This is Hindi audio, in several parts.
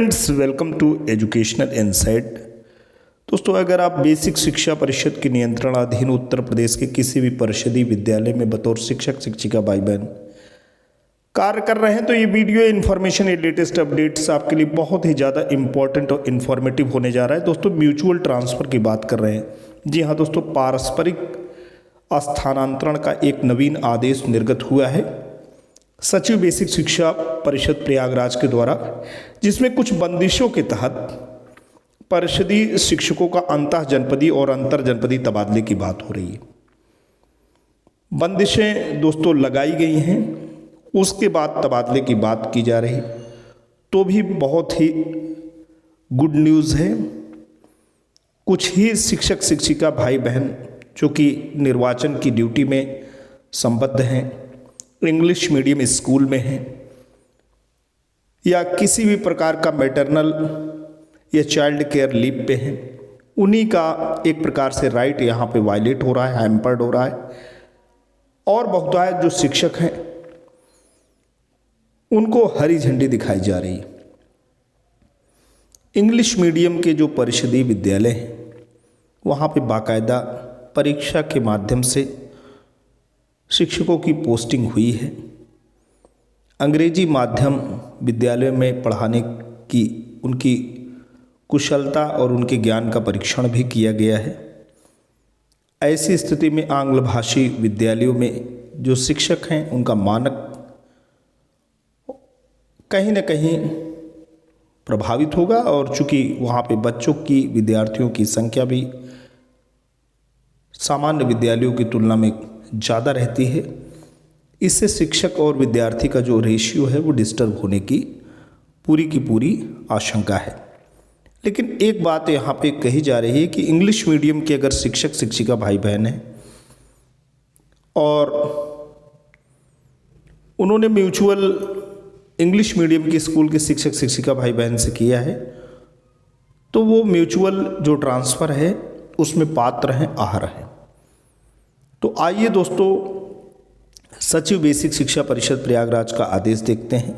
Friends, welcome to educational insight. दोस्तों, अगर आप बेसिक शिक्षा परिषद के नियंत्रणाधीन उत्तर प्रदेश के किसी भी परिषदीय विद्यालय में बतौर शिक्षक शिक्षिका भाई बहन कार्य कर रहे हैं तो ये वीडियो इन्फॉर्मेशन ये लेटेस्ट अपडेट्स आपके लिए बहुत ही ज़्यादा इंपॉर्टेंट और इन्फॉर्मेटिव होने जा रहा है। दोस्तों, म्यूचुअल ट्रांसफ़र की बात कर रहे हैं। जी हाँ दोस्तों, पारस्परिक स्थानांतरण का एक नवीन आदेश निर्गत हुआ है सचिव बेसिक शिक्षा परिषद प्रयागराज के द्वारा, जिसमें कुछ बंदिशों के तहत परिषदीय शिक्षकों का अंतः जनपदीय और अंतर जनपदीय तबादले की बात हो रही है। बंदिशें दोस्तों लगाई गई हैं, उसके बाद तबादले की बात की जा रही, तो भी बहुत ही गुड न्यूज़ है। कुछ ही शिक्षक शिक्षिका भाई बहन जो कि निर्वाचन की ड्यूटी में संबद्ध हैं, इंग्लिश मीडियम स्कूल में हैं या किसी भी प्रकार का मैटरनल या चाइल्ड केयर लीव पे हैं, उन्हीं का एक प्रकार से राइट यहाँ पे वायलेट हो रहा है, हैम्पर्ड हो रहा है। और बहुतायत जो शिक्षक हैं उनको हरी झंडी दिखाई जा रही है। इंग्लिश मीडियम के जो परिषदीय विद्यालय हैं वहाँ पे बाकायदा परीक्षा के माध्यम से शिक्षकों की पोस्टिंग हुई है। अंग्रेजी माध्यम विद्यालयों में पढ़ाने की उनकी कुशलता और उनके ज्ञान का परीक्षण भी किया गया है। ऐसी स्थिति में आंग्ल भाषी विद्यालयों में जो शिक्षक हैं उनका मानक कहीं न कहीं प्रभावित होगा, और चूंकि वहाँ पे बच्चों की विद्यार्थियों की संख्या भी सामान्य विद्यालयों की तुलना में ज़्यादा रहती है, इससे शिक्षक और विद्यार्थी का जो रेशियो है वो डिस्टर्ब होने की पूरी आशंका है। लेकिन एक बात यहाँ पे कही जा रही है कि इंग्लिश मीडियम के अगर शिक्षक शिक्षिका भाई बहन हैं और उन्होंने म्यूचुअल इंग्लिश मीडियम के स्कूल के शिक्षक शिक्षिका भाई बहन से किया है, तो वो म्यूचुअल जो ट्रांसफ़र है उसमें पात्र हैं, आहर हैं। तो आइए दोस्तों, सचिव बेसिक शिक्षा परिषद प्रयागराज का आदेश देखते हैं।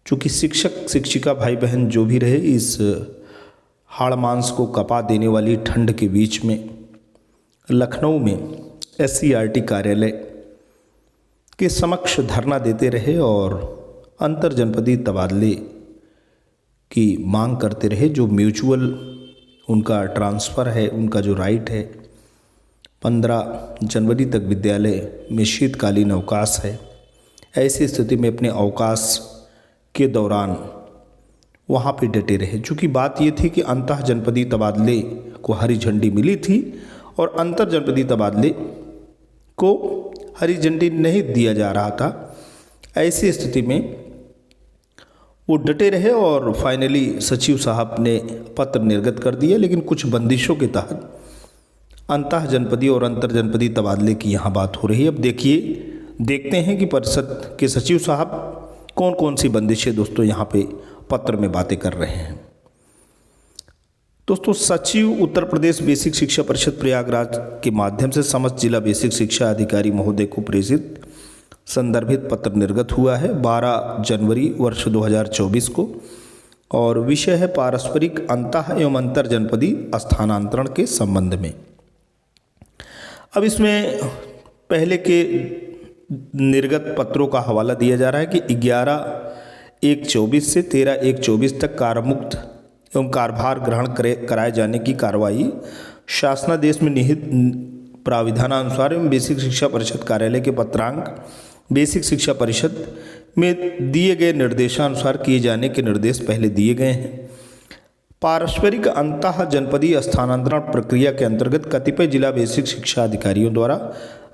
चूँकि शिक्षक शिक्षिका भाई बहन जो भी रहे, इस हाड़ मांस को कपा देने वाली ठंड के बीच में लखनऊ में SCERT कार्यालय के समक्ष धरना देते रहे और अंतर जनपदीय तबादले की मांग करते रहे। जो म्यूचुअल उनका ट्रांसफ़र है, उनका जो राइट है, 15 जनवरी तक विद्यालय में शीतकालीन अवकाश है। ऐसी स्थिति में अपने अवकाश के दौरान वहाँ पे डटे रहे। चूँकि बात ये थी कि अंतः जनपदीय तबादले को हरी झंडी मिली थी और अंतर जनपदीय तबादले को हरी झंडी नहीं दिया जा रहा था। ऐसी स्थिति में वो डटे रहे और फाइनली सचिव साहब ने पत्र निर्गत कर दिया। लेकिन कुछ बंदिशों के तहत अंतः जनपदीय और अंतर जनपदीय तबादले की यहाँ बात हो रही है। अब देखते हैं कि परिषद के सचिव साहब कौन कौन सी बंदिशें दोस्तों यहाँ पे पत्र में बातें कर रहे हैं। दोस्तों, सचिव उत्तर प्रदेश बेसिक शिक्षा परिषद प्रयागराज के माध्यम से समस्त जिला बेसिक शिक्षा अधिकारी महोदय को प्रेषित संदर्भित पत्र निर्गत हुआ है 12 जनवरी वर्ष 2024 को, और विषय है पारस्परिक अंतः एवं अंतर जनपदीय स्थानांतरण के संबंध में। अब इसमें पहले के निर्गत पत्रों का हवाला दिया जा रहा है कि 11/1/24 से 13/1/24 तक कारमुक्त एवं कार्यभार ग्रहण कराए जाने की कार्रवाई शासनादेश में निहित प्राविधानानुसार एवं बेसिक शिक्षा परिषद कार्यालय के पत्रांक बेसिक शिक्षा परिषद में दिए गए निर्देशानुसार किए जाने के निर्देश पहले दिए गए हैं। पारस्परिक अंतः जनपदीय स्थानांतरण प्रक्रिया के अंतर्गत कतिपय जिला बेसिक शिक्षा अधिकारियों द्वारा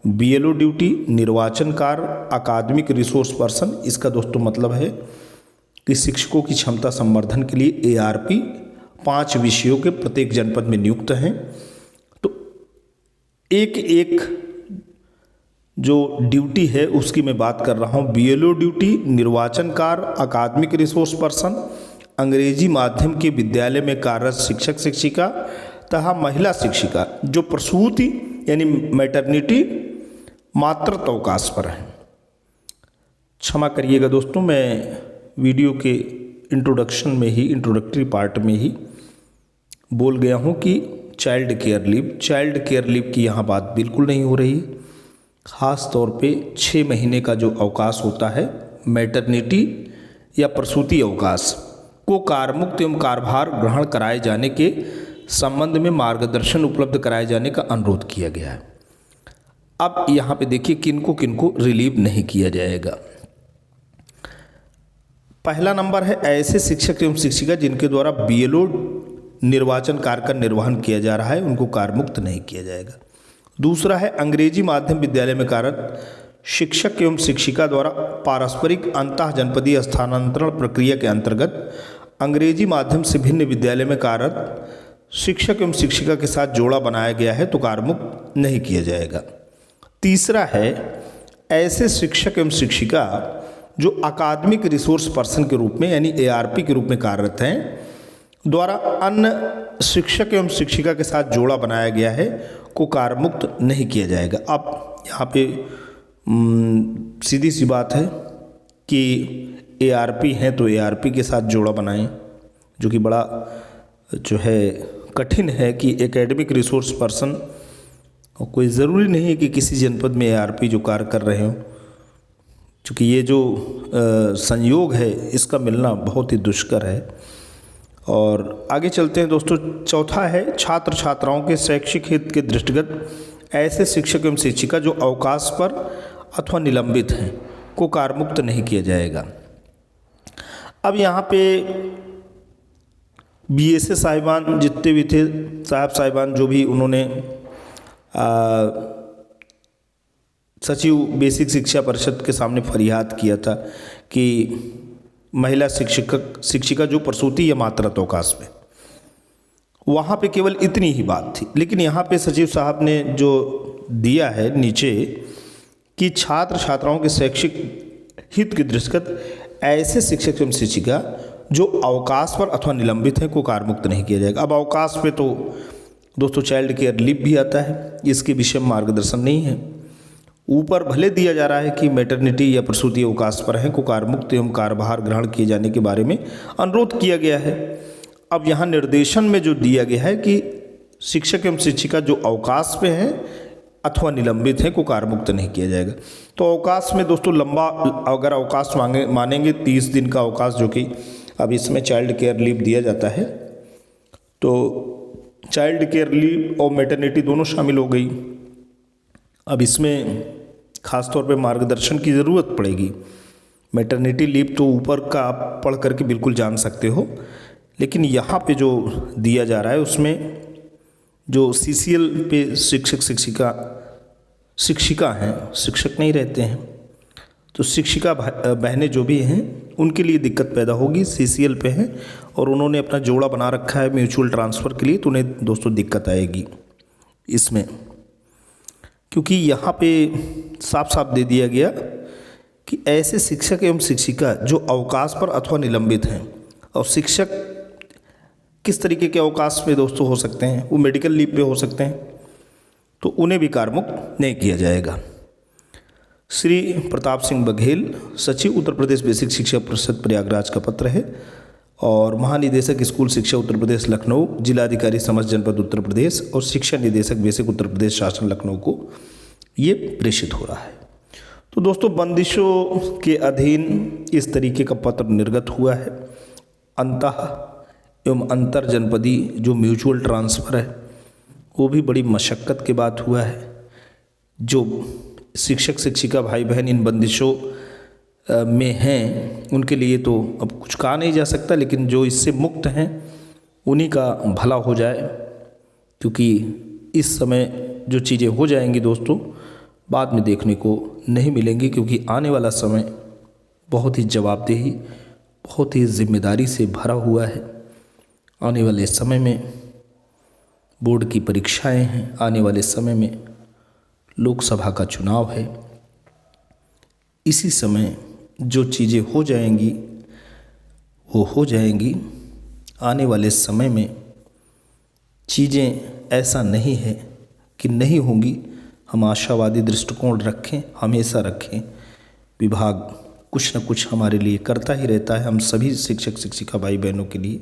BLO ड्यूटी, निर्वाचन कार्य, अकादमिक रिसोर्स पर्सन, इसका दोस्तों मतलब है कि शिक्षकों की क्षमता संवर्धन के लिए ARP 5 विषयों के प्रत्येक जनपद में नियुक्त हैं। तो एक जो ड्यूटी है उसकी मैं बात कर रहा हूँ। BLO ड्यूटी, निर्वाचन कार्य, अकादमिक रिसोर्स पर्सन, अंग्रेजी माध्यम के विद्यालय में कार्यरत शिक्षक शिक्षिका तथा महिला शिक्षिका जो प्रसूति यानी मैटरनिटी मातृत्व अवकाश पर है। क्षमा करिएगा दोस्तों, मैं वीडियो के इंट्रोडक्शन में ही, इंट्रोडक्टरी पार्ट में ही बोल गया हूँ कि चाइल्ड केयर लीव की यहाँ बात बिल्कुल नहीं हो रही। ख़ास तौर पे 6 महीने का जो अवकाश होता है मैटरनिटी या प्रसूति अवकाश को कार्यमुक्त एवं कार्यभार ग्रहण कराए जाने के संबंध में मार्गदर्शन उपलब्ध कराए जाने का अनुरोध किया गया है। अब यहाँ पे देखिए किनको किनको रिलीव नहीं किया जाएगा। पहला नंबर है ऐसे शिक्षक एवं शिक्षिका जिनके द्वारा बीएलओ निर्वाचन कार्य का निर्वहन किया जा रहा है, उनको कार्यमुक्त नहीं किया जाएगा। दूसरा है अंग्रेजी माध्यम विद्यालय में कार्यरत शिक्षक एवं शिक्षिका द्वारा पारस्परिक अंतः जनपदीय स्थानांतरण प्रक्रिया के अंतर्गत अंग्रेजी माध्यम से भिन्न विद्यालय में कार्यरत शिक्षक एवं शिक्षिका के साथ जोड़ा बनाया गया है तो कार्यमुक्त नहीं किया जाएगा। तीसरा है ऐसे शिक्षक एवं शिक्षिका जो अकादमिक रिसोर्स पर्सन के रूप में यानी ARP के रूप में कार्यरत हैं द्वारा अन्य शिक्षक एवं शिक्षिका के साथ जोड़ा बनाया गया है को कार्यमुक्त नहीं किया जाएगा। अब यहाँ पे सीधी सी बात है कि ARP हैं तो ARP के साथ जोड़ा बनाएं, जो कि बड़ा जो है कठिन है कि एकेडमिक रिसोर्स पर्सन, कोई ज़रूरी नहीं है कि किसी जनपद में ARP जो कार्य कर रहे हो, क्योंकि ये जो संयोग है इसका मिलना बहुत ही दुष्कर है। और आगे चलते हैं दोस्तों। चौथा है छात्र छात्राओं के शैक्षिक हित के दृष्टिगत ऐसे शिक्षक एवं शिक्षिका जो अवकाश पर अथवा निलंबित हैं को कार्यमुक्त नहीं किया जाएगा। अब यहाँ पे BSA साहिबान जितने भी थे, साहिबान जो भी उन्होंने सचिव बेसिक शिक्षा परिषद के सामने फरियाद किया था कि महिला शिक्षिका जो प्रसूति या मातृत्व अवकाश में, वहाँ पे केवल इतनी ही बात थी। लेकिन यहाँ पे सचिव साहब ने जो दिया है नीचे कि छात्र छात्राओं के शैक्षिक हित के दृष्टिगत ऐसे शिक्षक एवं शिक्षिका जो अवकाश पर अथवा निलंबित हैं को कार्यमुक्त नहीं किया जाएगा। अब अवकाश पे तो दोस्तों चाइल्ड केयर लीव भी आता है, इसके विषय में मार्गदर्शन नहीं है। ऊपर भले दिया जा रहा है कि मैटरनिटी या प्रसूति अवकाश पर हैं को कार्यमुक्त एवं कार्यभार ग्रहण किए जाने के बारे में अनुरोध किया गया है। अब यहाँ निर्देशन में जो दिया गया है कि शिक्षक एवं शिक्षिका जो अवकाश पे हैं अथवा निलंबित हैं को कार्यमुक्त नहीं किया जाएगा। तो अवकाश में दोस्तों लंबा अगर अवकाश मानेंगे 30 दिन का अवकाश, जो कि अब इसमें चाइल्ड केयर लीव दिया जाता है, तो चाइल्ड केयर लीव और मैटरनिटी दोनों शामिल हो गई। अब इसमें ख़ास तौर पे मार्गदर्शन की ज़रूरत पड़ेगी। मैटरनिटी लीव तो ऊपर का आप पढ़ करके बिल्कुल जान सकते हो, लेकिन यहाँ पे जो दिया जा रहा है उसमें जो CCL पे शिक्षक शिक्षिका हैं, शिक्षक नहीं रहते हैं, तो शिक्षिका बहनें जो भी हैं उनके लिए दिक्कत पैदा होगी। CCL पे हैं और उन्होंने अपना जोड़ा बना रखा है म्यूचुअल ट्रांसफ़र के लिए, तो उन्हें दोस्तों दिक्कत आएगी इसमें, क्योंकि यहाँ पे साफ साफ दे दिया गया कि ऐसे शिक्षक एवं शिक्षिका जो अवकाश पर अथवा निलंबित हैं, और शिक्षक किस तरीके के अवकाश में दोस्तों हो सकते हैं, वो मेडिकल लीव पे हो सकते हैं, तो उन्हें भी कार्यमुक्त नहीं किया जाएगा। श्री प्रताप सिंह बघेल, सचिव उत्तर प्रदेश बेसिक शिक्षा परिषद प्रयागराज का पत्र है, और महानिदेशक स्कूल शिक्षा उत्तर प्रदेश लखनऊ, जिलाधिकारी समस्त जनपद उत्तर प्रदेश और शिक्षा निदेशक बेसिक उत्तर प्रदेश शासन लखनऊ को ये प्रेषित हो रहा है। तो दोस्तों बंदिशों के अधीन इस तरीके का पत्र निर्गत हुआ है। अंतः एवं अंतर जनपदी जो म्यूचुअल ट्रांसफ़र है वो भी बड़ी मशक्क़त के बाद हुआ है। जो शिक्षक शिक्षिका भाई बहन इन बंदिशों में हैं उनके लिए तो अब कुछ कहा नहीं जा सकता, लेकिन जो इससे मुक्त हैं उन्हीं का भला हो जाए, क्योंकि इस समय जो चीज़ें हो जाएंगी दोस्तों बाद में देखने को नहीं मिलेंगी, क्योंकि आने वाला समय बहुत ही जवाबदेही, बहुत ही जिम्मेदारी से भरा हुआ है। आने वाले समय में बोर्ड की परीक्षाएं हैं, आने वाले समय में लोकसभा का चुनाव है। इसी समय जो चीज़ें हो जाएंगी वो हो जाएंगी। आने वाले समय में चीज़ें ऐसा नहीं है कि नहीं होंगी। हम आशावादी दृष्टिकोण रखें, हमेशा रखें। विभाग कुछ न कुछ हमारे लिए करता ही रहता है, हम सभी शिक्षक शिक्षिका भाई बहनों के लिए।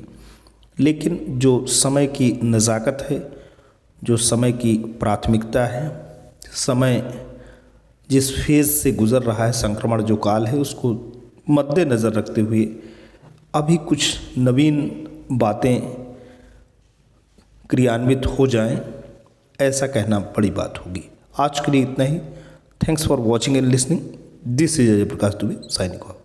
लेकिन जो समय की नज़ाकत है, जो समय की प्राथमिकता है, समय जिस फेज़ से गुज़र रहा है, संक्रमण जो काल है, उसको मद्देनज़र रखते हुए अभी कुछ नवीन बातें क्रियान्वित हो जाएं, ऐसा कहना बड़ी बात होगी। आज के लिए इतना ही। Thanks for watching and listening. This is Ajay Prakash Dubey signing of.